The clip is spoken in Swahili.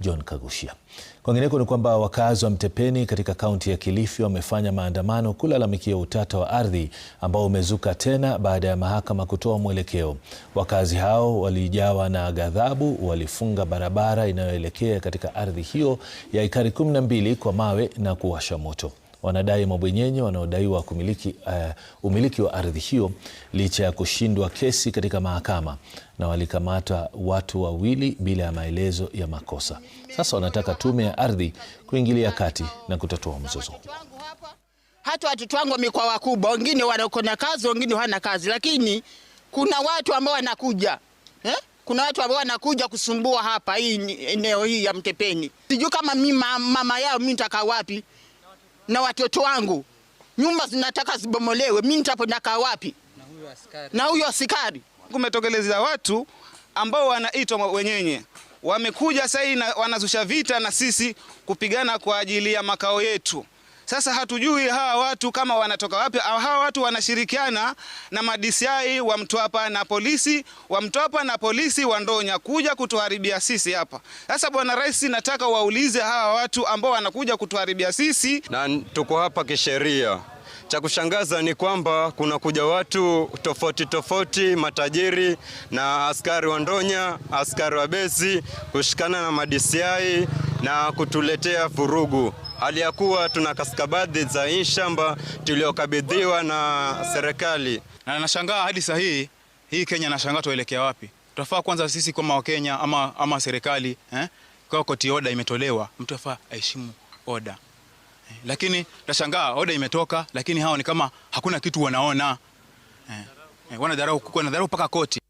John Kagushia. Kwingineko ni kwamba wakazi wa Mtepeni katika kaunti ya Kilifi wamefanya maandamano kulalamikia utata wa ardhi ambao umezuka tena baada ya mahakama kutoa mwelekeo. Wakazi hao walijawa na ghadhabu, walifunga barabara inayoelekea katika ardhi hiyo ya ekari 12 kwa mawe na kuwasha moto. Wanadai mabwenyenye wanaodaiwa umiliki wa ardhi hiyo licha ya kushindwa kesi katika mahakama, na walikamata watu wawili bila ya maelezo ya makosa. Sasa wanataka tume ya ardhi kuingilia kati na kutatua mzozo. Hata watoto wangu wamekuwa wakubwa, wengine wanakona kazi, wengine hawana kazi, lakini kuna watu ambao wanakuja kuna watu ambao wanakuja kusumbua hapa hii eneo hii ya Mtepeni. Sijui kama mimi mama yao mimi nitakaa wapi na watoto wangu. Nyumba zinataka zibomolewe, mimi nitaponaka wapi? Na huyo askari. Kumetokeleza watu ambao wanaitwa wenyenye. Wamekuja sasa na wanazusha vita na sisi kupigana kwa ajili ya makao yetu. Sasa hatujui hawa watu kama wanatoka wapi, au hawa watu wanashirikiana na madisiai wa Mtwapa na polisi wa Mtwapa na polisi wa Ndonya kuja kutuharibia sisi hapa. Sasa Bwana Rais, nataka waulize hawa watu ambao wanakuja kutuharibia sisi. Na tuko hapa kisheria. Cha kushangaza ni kwamba kuna kuja watu tofauti tofauti, matajiri na askari wa Ndonya, askari wa Bezi, kushikana na madisiai na kutuletea vurugu. Hali ya kuwa tuna kastakabadhi za hii shamba tuliokabidhiwa na serikali. Na nashangaa hadi saa hii Kenya, nashangaa tuelekea wapi? Tutafaa kwanza sisi kama Wakenya ama serikali kwa koti order imetolewa, mtu afaa aheshimu order. Lakini nashangaa order imetoka, lakini hao ni kama hakuna kitu wanaona. Wanadharau mpaka koti.